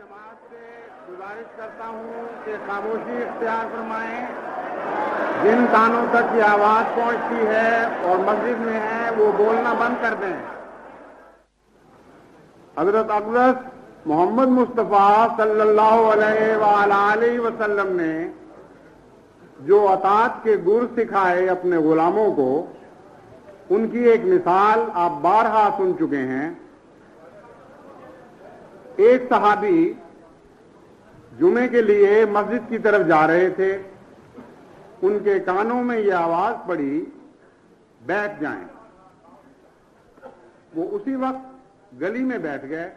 جماعت سے گزارش کرتا ہوں کہ خاموشی اختیار فرمائیں. جن کانوں تک یہ آواز پہنچتی ہے اور مسجد میں ہیں وہ بولنا بند کر دیں. حضرت اقدس محمد مصطفیٰ صلی اللہ علیہ وآلہ وسلم نے جو اطاعت کے گر سکھائے اپنے غلاموں کو، ان کی ایک مثال آپ بارہا سن چکے ہیں. ایک صحابی جمعے کے لیے مسجد کی طرف جا رہے تھے. ان کے کانوں میں یہ آواز پڑی، بیٹھ جائیں. وہ اسی وقت گلی میں بیٹھ گئے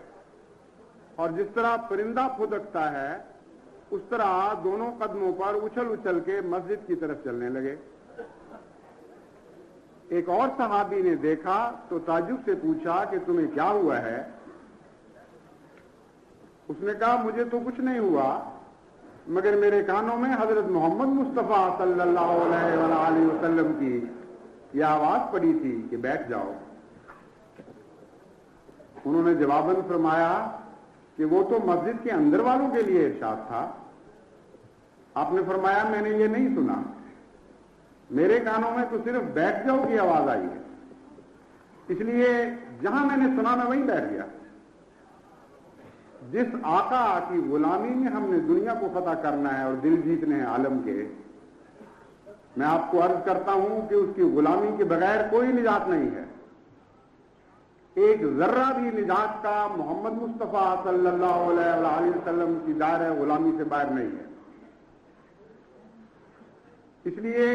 اور جس طرح پرندہ پھدکتا ہے اس طرح دونوں قدموں پر اچھل اچھل کے مسجد کی طرف چلنے لگے. ایک اور صحابی نے دیکھا تو تعجب سے پوچھا کہ تمہیں کیا ہوا ہے؟ اس نے کہا مجھے تو کچھ نہیں ہوا، مگر میرے کانوں میں حضرت محمد مصطفیٰ صلی اللہ علیہ وآلہ وسلم کی یہ آواز پڑی تھی کہ بیٹھ جاؤ. انہوں نے جواباً فرمایا کہ وہ تو مسجد کے اندر والوں کے لیے ارشاد تھا. آپ نے فرمایا میں نے یہ نہیں سنا، میرے کانوں میں تو صرف بیٹھ جاؤ کی آواز آئی ہے، اس لیے جہاں میں نے سنا میں وہیں بیٹھ گیا. جس آقا کی غلامی میں ہم نے دنیا کو فتح کرنا ہے اور دل جیتنے ہیں عالم کے، میں آپ کو عرض کرتا ہوں کہ اس کی غلامی کے بغیر کوئی نجات نہیں ہے. ایک ذرہ بھی نجات کا محمد مصطفیٰ صلی اللہ علیہ وسلم کی دائرہ غلامی سے باہر نہیں ہے. اس لیے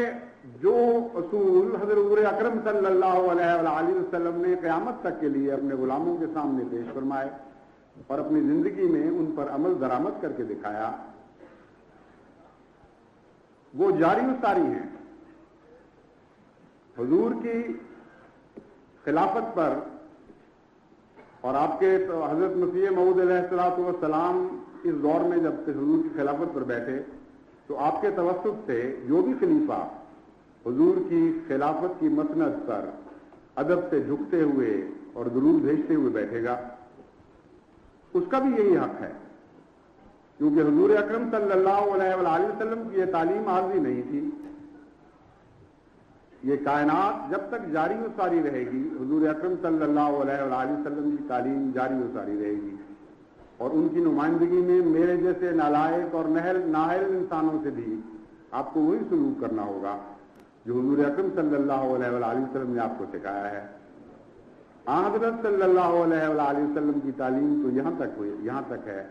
جو اصول حضرت اکرم صلی اللہ علیہ وسلم نے قیامت تک کے لیے اپنے غلاموں کے سامنے پیش فرمائے اور اپنی زندگی میں ان پر عمل درآمد کر کے دکھایا، وہ جاری و ساری ہیں. حضور کی خلافت پر اور آپ کے حضرت مسیح موعود علیہ الصلوۃ والسلام اس دور میں جب حضور کی خلافت پر بیٹھے تو آپ کے توسط سے جو بھی خلیفہ حضور کی خلافت کی مسند پر ادب سے جھکتے ہوئے اور درود بھیجتے ہوئے بیٹھے گا، اس کا بھی یہی حق ہے، کیونکہ حضور اکرم صلی اللہ علیہ وآلہ وسلم کی یہ تعلیم عارضی نہیں تھی. یہ کائنات جب تک جاری و ساری رہے گی حضور اکرم صلی اللہ علیہ وآلہ وسلم کی تعلیم جاری و ساری رہے گی، اور ان کی نمائندگی میں میرے جیسے نالائق اور نااہل انسانوں سے بھی آپ کو وہی سلوک کرنا ہوگا جو حضور اکرم صلی اللہ علیہ وآلہ وسلم نے آپ کو سکھایا ہے. حضرت صلی اللہ علیہ وآلہ وسلم کی تعلیم تو یہاں تک ہے.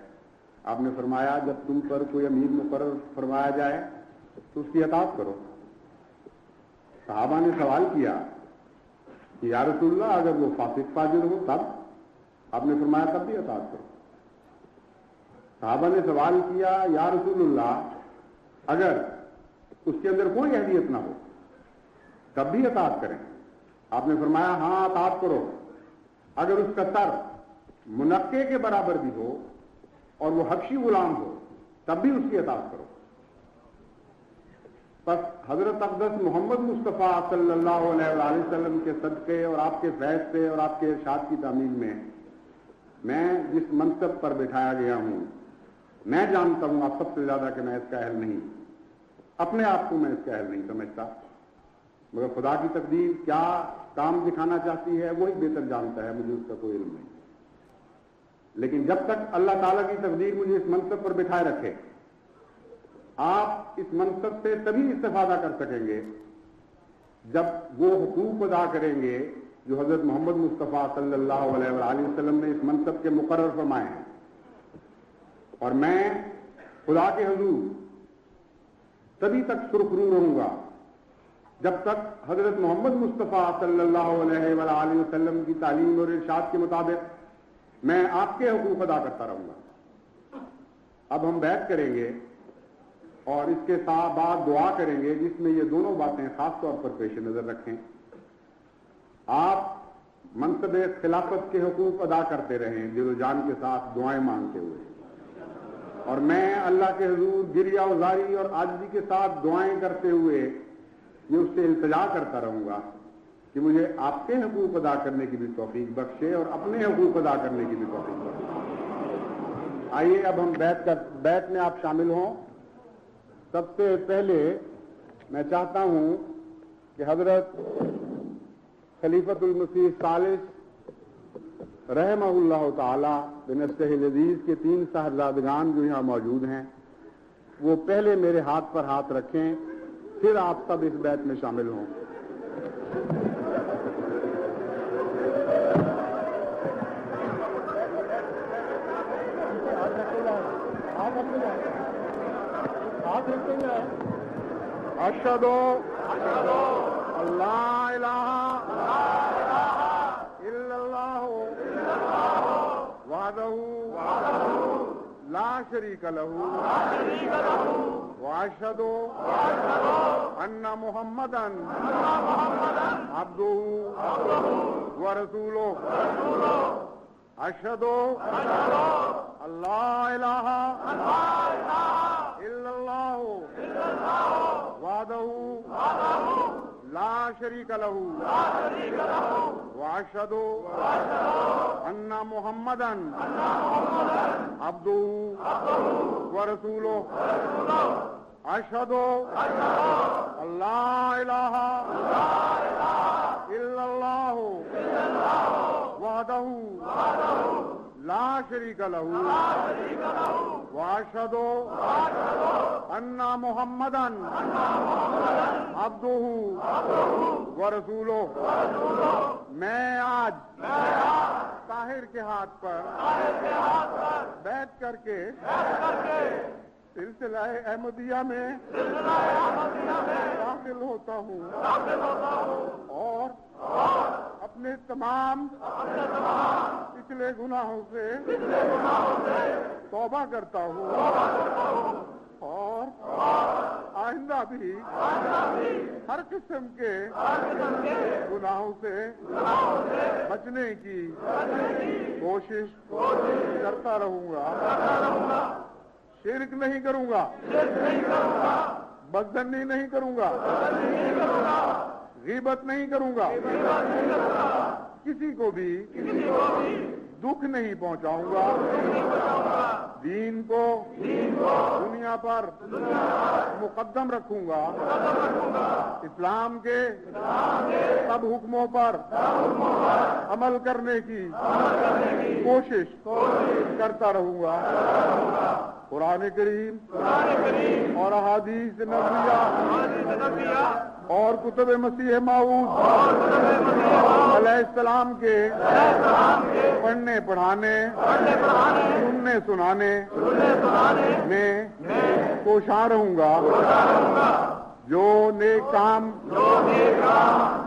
آپ نے فرمایا جب تم پر کوئی امیر مقرر فرمایا جائے تو اس کی اطاعت کرو. صحابہ نے سوال کیا کہ یا رسول اللہ اگر وہ فاسق فاجر ہو تب؟ آپ نے فرمایا تب بھی اطاعت کرو. صحابہ نے سوال کیا یا رسول اللہ اگر اس کے اندر کوئی اہلیت نہ ہو تب بھی اطاعت کریں؟ آپ نے فرمایا ہاں اطاعت کرو، اگر اس کا سر منقے کے برابر بھی ہو اور وہ حبشی غلام ہو تب بھی اس کی اطاعت کرو. بس حضرت اقدس محمد مصطفیٰ صلی اللہ علیہ وآلہ وسلم کے صدقے اور آپ کے فیض سے اور آپ کے ارشاد کی تعمیل میں میں جس منصب پر بٹھایا گیا ہوں، میں جانتا ہوں آپ سب سے زیادہ کہ میں اس کا اہل نہیں، اپنے آپ کو میں اس کا اہل نہیں سمجھتا، مگر خدا کی تقدیر کیا کام دکھانا چاہتی ہے وہی بہتر جانتا ہے، مجھے اس کا کوئی علم نہیں. لیکن جب تک اللہ تعالیٰ کی تقدیر مجھے اس منصب پر بٹھائے رکھے، آپ اس منصب سے تبھی استفادہ کر سکیں گے جب وہ حقوق ادا کریں گے جو حضرت محمد مصطفیٰ صلی اللہ علیہ وآلہ وسلم نے اس منصب کے مقرر فرمائے ہیں. اور میں خدا کے حضور تبھی تک سرخرو رہوں گا جب تک حضرت محمد مصطفیٰ صلی اللہ علیہ وآلہ وسلم کی تعلیم اور ارشاد کے مطابق میں آپ کے حقوق ادا کرتا رہوں گا. اب ہم بیعت کریں گے اور اس کے ساتھ بعد دعا کریں گے جس میں یہ دونوں باتیں خاص طور پر پیش نظر رکھیں. آپ منصب خلافت کے حقوق ادا کرتے رہیں دل و جان کے ساتھ دعائیں مانگتے ہوئے، اور میں اللہ کے حضور گریہ وزاری اور عاجزی کے ساتھ دعائیں کرتے ہوئے یہ اس سے التجا کرتا رہوں گا کہ مجھے آپ کے حقوق ادا کرنے کی بھی توفیق بخشے اور اپنے حقوق ادا کرنے کی بھی توفیق بخشے. آئیے اب ہم بیت میں آپ شامل ہوں. سب سے پہلے میں چاہتا ہوں کہ حضرت خلیفۃ المسیح الثالث رحمہ اللہ تعالی بنفسہ العزیز کے 3 صاحبزادگان جو یہاں موجود ہیں وہ پہلے میرے ہاتھ پر ہاتھ رکھیں, پھر آپ سب اس بیت میں شامل ہوں. اشہد اللہ الہ الا اللہ وحدہ لا شریک لہ واشہد ان محمدا عبدہ ورسولہ. اشہد اللہ الہ الا اللہ وحدہ لا شریک لہ واشہد ان محمدا عبدہ ورسولہ. اشہد اللہ الہ الا اللہ وحدہ لا شریک لہ واشہد ان محمدا عبدہ ورسولہ. میں آج طاہر کے ہاتھ پر بیٹھ کر کے سلسلہ احمدیہ میں داخل ہوتا ہوں اور اپنے تمام پچھلے گناہوں سے توبہ کرتا ہوں اور آئندہ بھی ہر قسم کے گناہوں سے بچنے کی کوشش کرتا رہوں گا. شرک نہیں کروں گا, بدظنی نہیں کروں گا, غیبت نہیں کروں گا, کسی کو بھی دکھ نہیں پہنچاؤں گا. دین کو دنیا پر مقدم رکھوں گا. اسلام کے سب حکموں پر عمل کرنے کی کوشش کرتا رہوں گا. قرآن کریم اور احادیث نبویہ اور کتب مسیح موعود علیہ السلام کے پڑھنے پڑھانے سننے سنانے میں کوشاں رہوں گا. جو نیک کام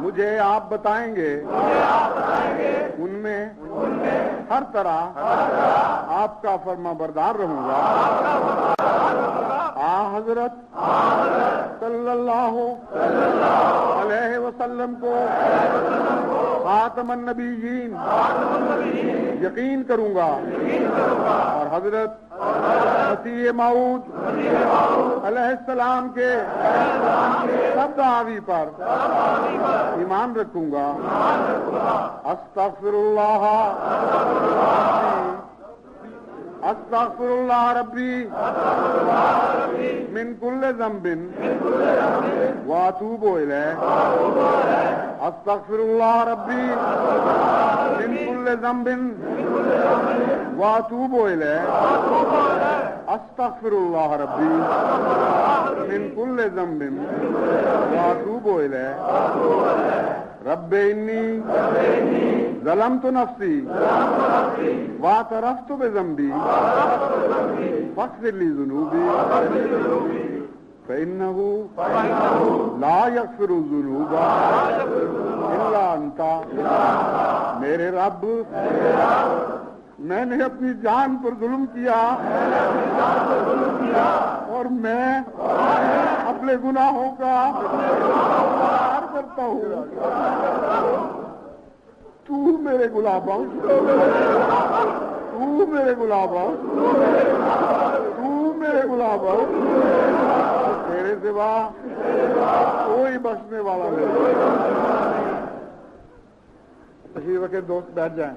مجھے آپ بتائیں گے ان میں ہر طرح آپ کا فرما بردار رہوں گا. حضرت صلی اللہ علیہ وسلم کو خاتم النبیین یقین کروں گا اور حضرت مسیح موعود علیہ السلام کے سب دعوی پر ایمان رکھوں گا. استغفر اللہ ربی من کل ذنب واتوب الیہ. استغفر اللہ ربی من کل ذنب واتوب الیہ. استغفر اللہ ربی من کل ذنب واتوب الیہ. رب انی ظلمت نفسی واعترفت بذنبی فاغفر لی ذنوبی فإنہ لا یغفر الذنوب الا انت. میرے رب, میں نے اپنی جان پر ظلم کیا اور میں اپنے گناہوں کا اقرار کرتا ہوں. تو میرے غلاموں تو میرے غلاموں تو میرے غلاموں تیرے سوا کوئی بخشنے والا نہیں. تشریف رکھے دوست, بیٹھ جائیں.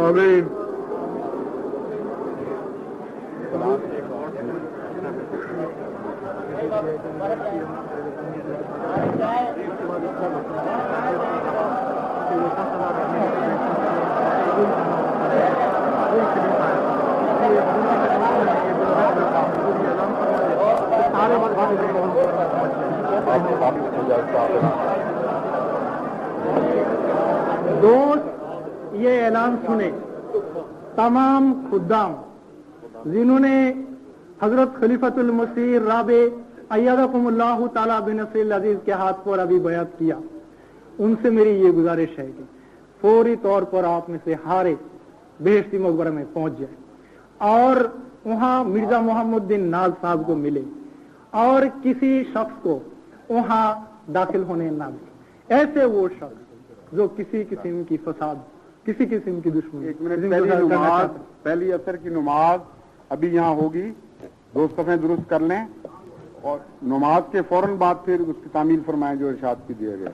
آمین. دوست یہ اعلان سنے تمام خدام جنہوں نے حضرت خلیفۃ المسیح رابع ایدکم اللہ تعالی بنصر العزیز کے ہاتھ پر ابھی بیعت کیا، ان سے میری یہ گزارش ہے کہ فوری طور پر آپ میں سے ہر ایک بہشتی مقبرہ میں پہنچ جائے اور وہاں مرزا محمد بن ناز صاحب کو ملے اور کسی شخص کو وہاں داخل ہونے نہ دے، ایسے وہ شخص جو کسی قسم کی فساد، کسی قسم کی دشمنی. ایک منٹ، پہلی اثر کی نماز ابھی یہاں ہوگی، دو صفیں درست کر لیں اور نماز کے فوراً بعد پھر اس کی تعمیل فرمائیں جو ارشاد کی دیا گیا.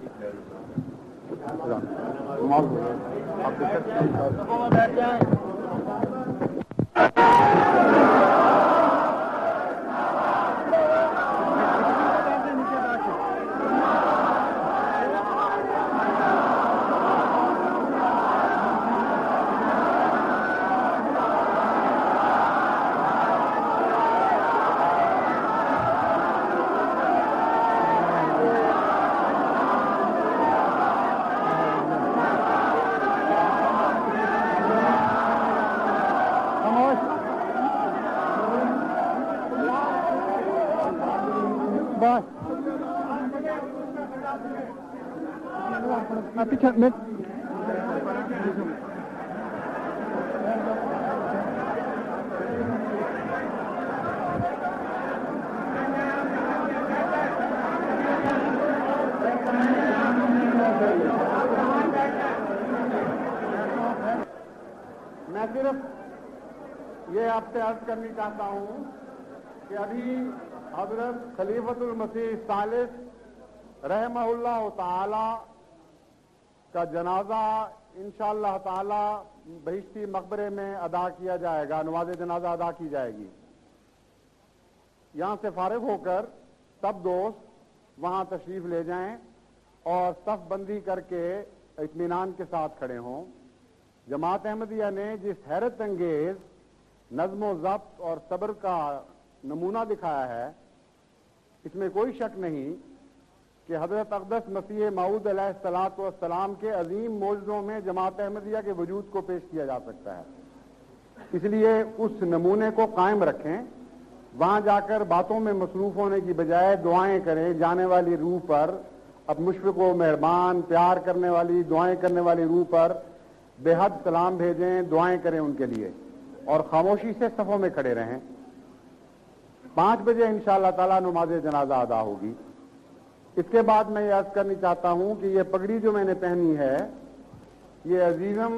میں صرف یہ آپ سے عرض کرنی چاہتا ہوں کہ ابھی حضرت خلیفۃ المسیح ثالث رحمہ اللہ تعالی کا جنازہ انشاءاللہ تعالی بہشتی مقبرے میں ادا کیا جائے گا، نماز جنازہ ادا کی جائے گی. یہاں سے فارغ ہو کر سب دوست وہاں تشریف لے جائیں اور صف بندی کر کے اطمینان کے ساتھ کھڑے ہوں. جماعت احمدیہ نے جس حیرت انگیز نظم و ضبط اور صبر کا نمونہ دکھایا ہے، اس میں کوئی شک نہیں کہ حضرت اقدس مسیح موعود علیہ الصلوۃ والسلام کے عظیم معجزوں میں جماعت احمدیہ کے وجود کو پیش کیا جا سکتا ہے. اس لیے اس نمونے کو قائم رکھیں، وہاں جا کر باتوں میں مصروف ہونے کی بجائے دعائیں کریں. جانے والی روح پر اب مشفق و مہربان پیار کرنے والی دعائیں کرنے والی روح پر بے حد سلام بھیجیں، دعائیں کریں ان کے لیے اور خاموشی سے صفوں میں کھڑے رہیں. 5 بجے انشاءاللہ تعالی نماز جنازہ ادا ہوگی. اس کے بعد میں یہ عرض کرنی چاہتا ہوں کہ یہ پگڑی جو میں نے پہنی ہے، یہ عزیزم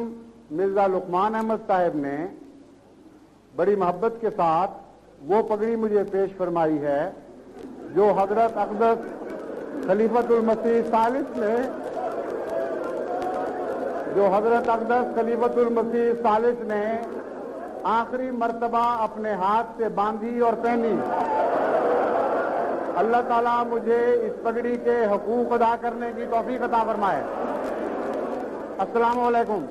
مرزا لقمان احمد صاحب نے بڑی محبت کے ساتھ وہ پگڑی مجھے پیش فرمائی ہے جو حضرت اقدس خلیفۃ المسیح ثالث نے آخری مرتبہ اپنے ہاتھ سے باندھی اور پہنی. اللہ تعالیٰ مجھے اس پگڑی کے حقوق ادا کرنے کی توفیق عطا فرمائے. السلام علیکم.